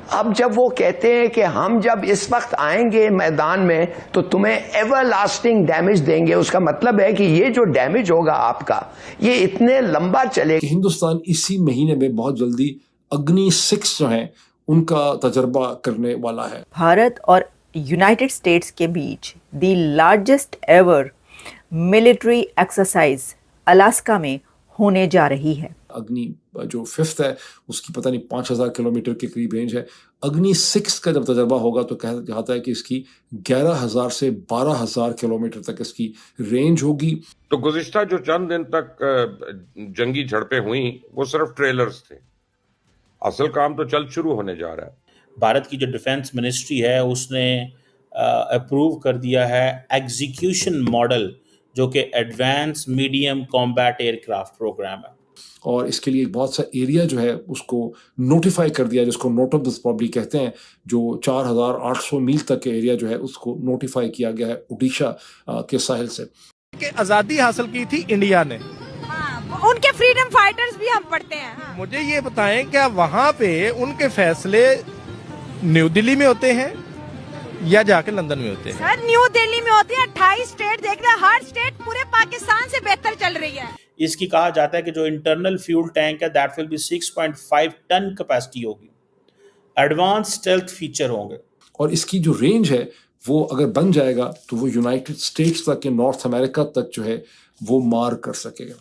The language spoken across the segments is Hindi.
अब जब वो कहते हैं कि हम जब इस वक्त आएंगे मैदान में तो तुम्हें एवरलास्टिंग डैमेज देंगे, उसका मतलब है कि ये जो डैमेज होगा आपका ये इतने लंबा चलेगा। हिंदुस्तान इसी महीने में बहुत जल्दी अग्नि 6 जो है उनका तजर्बा करने वाला है। भारत और यूनाइटेड स्टेट्स के बीच the largest ever military exercise Alaska में होने जा रही है। अग्नि जो 5th है उसकी पता नहीं 5000 किलोमीटर के करीब रेंज है। अग्नि 6 का जब तजर्बा होगा तो कहा जाता है कि इसकी 11000 से 12000 किलोमीटर तक इसकी रेंज होगी। तो गुज़िश्ता जो चंद दिन तक जंगी झड़पें हुई वो सिर्फ ट्रेलर्स थे, असल काम तो जल्द शुरू होने जा रहा है। भारत की जो डिफेंस मिनिस्ट्री है उसने अप्रूव कर दिया है एग्जीक्यूशन मॉडल जो कि advance medium combat aircraft programme है, और इसके लिए बहुत सा एरिया जो है उसको नोटिफाई कर दिया, जिसको नोट ऑफ दिस प्रॉब्ली कहते हैं, जो 4800 मील तक के एरिया जो है उसको नोटिफाई किया गया है उड़ीसा के साहिल से। कि आज़ादी हासिल की थी इंडिया ने, उनके फ्रीडम फाइटर्स भी हम पढ़ते हैं। मुझे ये बताएं क्या वहाँ पे उनके फैसले न्यू दिल्ली में होते हैं या जाके लंदन में होते हैं? सर न्यू दिल्ली में होते हैं। 28 स्टेट देख रहे हैं, हर स्टेट पूरे पाकिस्तान से बेहतर चल रही है। इसकी कहा जाता है कि जो इंटरनल फ्यूल टैंक है that will be 6.5 ton capacity होगी, एडवांस स्टेल्थ फीचर होंगे, और इसकी जो रेंज है वो अगर बन जाएगा तो वो यूनाइटेड स्टेट्स तक के नॉर्थ अमेरिका तक जो है वो मार कर सकेगा।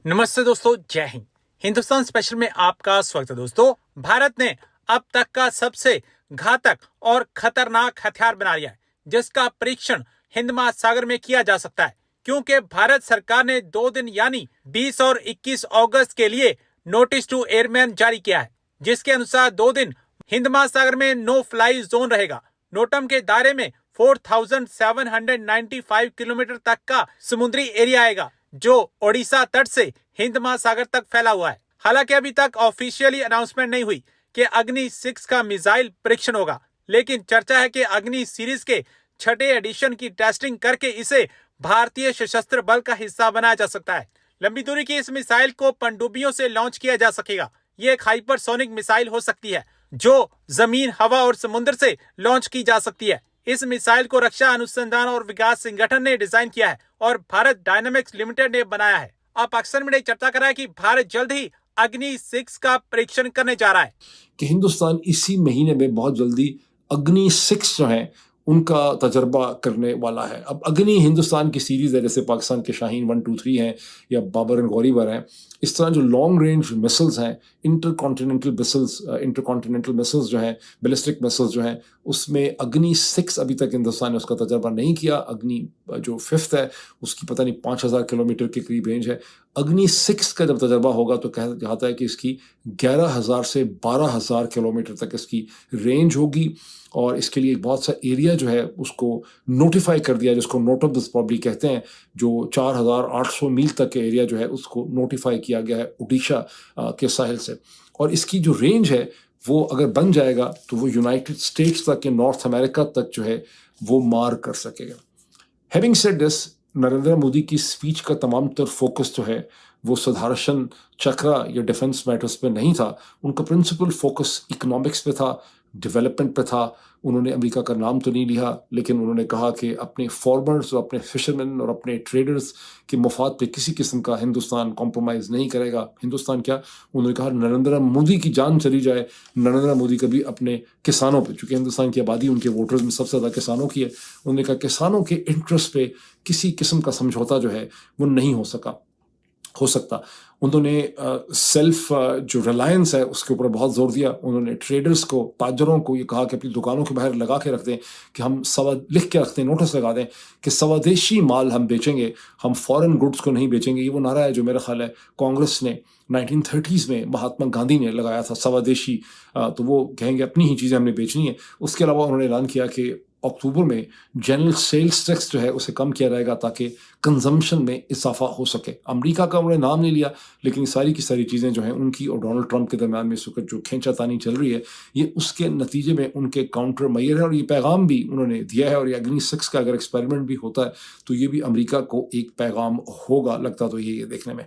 नमस्ते दोस्तों, जय हिंद। हिंदुस्तान स्पेशल में आपका स्वागत है। दोस्तों, भारत ने अब तक का सबसे घातक और खतरनाक हथियार बना लिया है जिसका परीक्षण हिंद महासागर में किया जा सकता है, क्योंकि भारत सरकार ने 2 दिन यानी 20 और 21 अगस्त के लिए नोटिस टू एयरमैन जारी किया है, जिसके अनुसार 2 दिन हिंद महासागर में नो फ्लाई जोन रहेगा। नोटम के दायरे में 4795 किलोमीटर तक का समुद्री एरिया आएगा जो ओडिशा तट से हिंद महासागर तक फैला हुआ है। हालांकि अभी तक ऑफिशियली अनाउंसमेंट नहीं हुई कि अग्नि 6 का मिसाइल परीक्षण होगा, लेकिन चर्चा है कि अग्नि सीरीज के 6ठे एडिशन की टेस्टिंग करके इसे भारतीय सशस्त्र बल का हिस्सा बनाया जा सकता है। लंबी दूरी की इस मिसाइल को पनडुब्बियों से लॉन्च किया जा सकेगा। ये एक हाइपरसोनिक मिसाइल हो सकती है जो जमीन, हवा और समुद्र से लॉन्च की जा सकती है। इस मिसाइल को रक्षा अनुसंधान और विकास संगठन ने डिजाइन किया है और भारत डायनामिक्स लिमिटेड ने बनाया है। अब पाकिस्तान में चर्चा कर रहा है कि भारत जल्द ही अग्नि 6 का परीक्षण करने जा रहा है कि हिंदुस्तान इसी महीने में बहुत जल्दी अग्नि 6 जो है उनका तजर्बा करने वाला है। अब अग्नि हिंदुस्तान की सीरीज़ है, जैसे पाकिस्तान के शाहीन 1, 2, 3 हैं या बाबर एंड गौरीवर हैं। इस तरह जो लॉन्ग रेंज मिसल्स हैं, इंटरकॉन्टिनेंटल मिसल्स जो हैं, बैलिस्टिक मिसल्स जो हैं, उसमें अग्नि 6 अभी तक हिंदुस्तान ने उसका तजर्बा नहीं किया। अग्नि जो 5th है उसकी पता नहीं 5000 किलोमीटर के करीब रेंज है। अग्नि 6 का जब तजर्बा होगा तो कहा जाता है कि इसकी 11000 से 12000 किलोमीटर तक इसकी रेंज होगी, और इसके लिए बहुत सा एरिया जो है उसको नोटिफाई कर दिया, जिसको नोट ऑफ दिस प्रॉब्ली कहते हैं, जो 4800 मील तक के एरिया जो है उसको नोटिफाई किया गया है उड़ीसा के साहिल से। और इसकी जो रेंज है वो अगर बन जाएगा तो वो यूनाइटेड स्टेट्स तक के नॉर्थ अमेरिका तक जो है वो मार कर सकेगा। Having said this, Narendra Modi की स्पीच का तमाम तर फोकस जो है वो सुदर्शन चक्र या डिफेंस मैटर्स पे नहीं था। उनका प्रिंसिपल फोकस इकोनॉमिक्स पे था, डेवलपमेंट पे था। उन्होंने अमेरिका का नाम तो नहीं लिया, लेकिन उन्होंने कहा कि अपने फार्मर्स और अपने फिशरमैन और अपने ट्रेडर्स के मफाद पे किसी किस्म का हिंदुस्तान कॉम्प्रोमाइज़ नहीं करेगा। हिंदुस्तान क्या, उन्होंने कहा नरेंद्र मोदी की जान चली जाए, नरेंद्र मोदी कभी अपने किसानों पे, चूँकि हिंदुस्तान की आबादी उनके वोटर्स में सबसे ज़्यादा किसानों की है, उन्होंने कहा किसानों के इंटरेस्ट पे किसी किस्म का समझौता जो है वो नहीं हो सकता। उन्होंने सेल्फ जो रिलायंस है उसके ऊपर बहुत जोर दिया। उन्होंने ट्रेडर्स को, ताजरों को ये कहा कि अपनी दुकानों के बाहर लगा के रख दें कि हम लिख के रखते हैं, नोटिस लगा दें कि स्वदेशी माल हम बेचेंगे, हम फॉरेन गुड्स को नहीं बेचेंगे। ये वो नारा है जो मेरा ख्याल है कांग्रेस ने 1930s में महात्मा गांधी ने लगाया था, स्वदेशी। तो वो कहेंगे अपनी ही चीज़ें हमने बेचनी है। उसके अलावा उन्होंने ऐलान किया कि अक्टूबर में जनरल सेल्स टैक्स जो है उसे कम किया जाएगा ताकि कंजम्पशन में इजाफा हो सके। अमेरिका का उन्होंने नाम नहीं लिया, लेकिन सारी की सारी चीज़ें जो हैं उनकी और डोनाल्ड ट्रंप के दरमियान में इस वक्त जो खींचातानी चल रही है, ये उसके नतीजे में उनके काउंटर मैयर है। और ये पैगाम भी उन्होंने दिया है, और ये अग्नि 6 का अगर एक्सपेरिमेंट भी होता है तो ये भी अमेरिका को एक पैगाम होगा, लगता तो ये देखने में।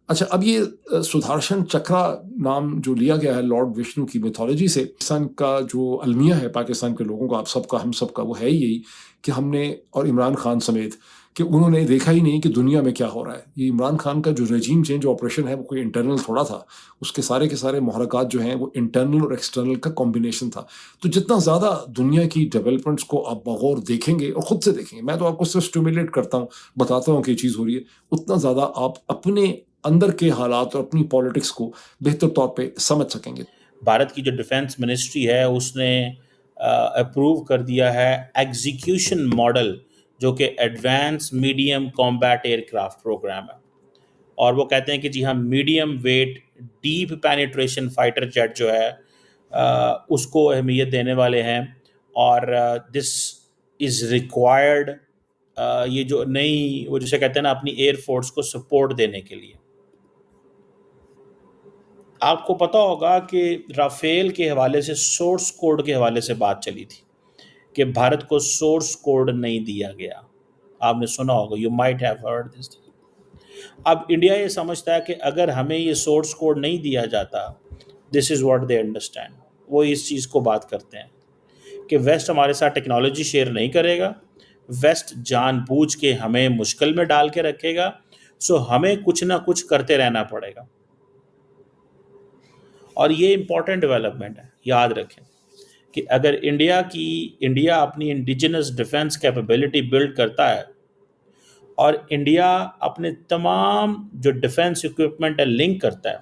अच्छा, अब ये सुदर्शन चक्रा नाम जो लिया गया है लॉर्ड विष्णु की मिथोलॉजी से, पाकिस्तान का जो अलमिया है पाकिस्तान के लोगों का, आप सबका, हम सबका, वो है ही यही कि हमने, और इमरान खान समेत, कि उन्होंने देखा ही नहीं कि दुनिया में क्या हो रहा है। ये इमरान खान का जो रेजीम चेंज ऑपरेशन है वो कोई इंटरनल थोड़ा था, उसके सारे के सारे मुहरकात जो हैं वो इंटरनल और एक्सटर्नल का कॉम्बिनेशन था। तो जितना ज़्यादा दुनिया की डेवलपमेंट्स को आप बगौर देखेंगे और ख़ुद से देखेंगे, मैं तो आपको सिर्फ स्टिमुलेट करता हूँ, बताता हूँ कि ये चीज़ हो रही है, उतना ज़्यादा आप अपने अंदर के हालात और अपनी पॉलिटिक्स को बेहतर तौर पे समझ सकेंगे। भारत की जो डिफेंस मिनिस्ट्री है उसने अप्रूव कर दिया है एग्जीक्यूशन मॉडल, जो कि advance medium combat aircraft programme है। और वो कहते हैं कि जी हाँ, medium weight deep penetration fighter jet जो है उसको अहमियत देने वाले हैं। और दिस इज़ रिक्वायर्ड, ये जो नई, वो जिसे कहते हैं ना, अपनी एयरफोर्स को सपोर्ट देने के लिए। आपको पता होगा कि राफेल के हवाले से, सोर्स कोड के हवाले से बात चली थी कि भारत को सोर्स कोड नहीं दिया गया। आपने सुना होगा, you might have heard this. अब इंडिया ये समझता है कि अगर हमें ये सोर्स कोड नहीं दिया जाता, this is what they understand, वो इस चीज़ को बात करते हैं कि वेस्ट हमारे साथ टेक्नोलॉजी शेयर नहीं करेगा, वेस्ट जानबूझ के हमें मुश्किल में डाल के रखेगा, सो हमें कुछ ना कुछ करते रहना पड़ेगा। और ये इम्पॉर्टेंट डेवलपमेंट है, याद रखें कि अगर इंडिया अपनी इंडिजिनस डिफेंस कैपेबिलिटी बिल्ड करता है और इंडिया अपने तमाम जो डिफेंस इक्विपमेंट है लिंक करता है,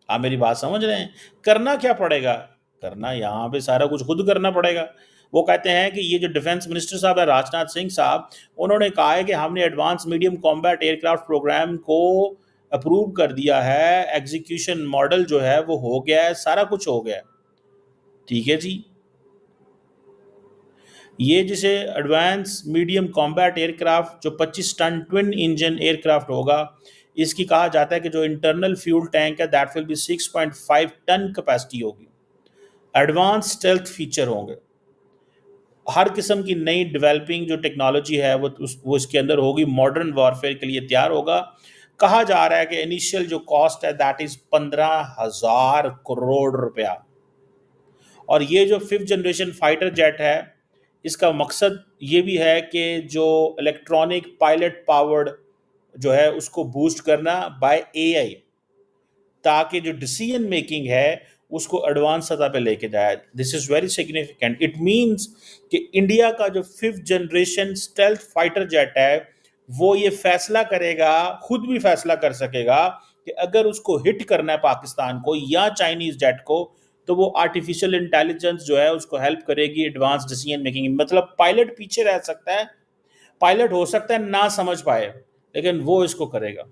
आप मेरी बात समझ रहे हैं? करना क्या पड़ेगा? करना यहाँ पे सारा कुछ खुद करना पड़ेगा। वो कहते हैं कि ये जो डिफेंस मिनिस्टर साहब है, राजनाथ सिंह साहब, उन्होंने कहा है कि हमने advance medium combat aircraft programme को अप्रूव कर दिया है, एग्जीक्यूशन मॉडल जो है वो हो गया है, सारा कुछ हो गया है। ठीक है जी। ये जिसे एडवांस मीडियम कॉम्बैट एयरक्राफ्ट जो 25 टन ट्विन इंजन एयरक्राफ्ट होगा, इसकी कहा जाता है कि जो इंटरनल फ्यूल टैंक है that will be 6.5 ton capacity होगी। एडवांस स्टेल्थ फीचर होंगे, हर किस्म की नई डेवलपिंग जो टेक्नोलॉजी है वो इसके अंदर होगी, मॉडर्न वॉरफेयर के लिए तैयार होगा। कहा जा रहा है कि इनिशियल जो कॉस्ट है दैट इज 15,000 करोड़ रुपया। और ये जो 5th जनरेशन फाइटर जेट है, इसका मकसद ये भी है कि जो इलेक्ट्रॉनिक पायलट पावर्ड जो है उसको बूस्ट करना बाय एआई, ताकि जो डिसीजन मेकिंग है उसको एडवांस सतह पे लेके जाए। This is very significant. It means कि इंडिया का जो 5th generation stealth fighter jet है वो ये फैसला करेगा, खुद भी फैसला कर सकेगा कि अगर उसको हिट करना है पाकिस्तान को या चाइनीज जेट को, तो वो आर्टिफिशियल इंटेलिजेंस जो है उसको हेल्प करेगी एडवांस डिसीजन मेकिंग। मतलब पायलट पीछे रह सकता है, पायलट हो सकता है ना समझ पाए, लेकिन वो इसको करेगा।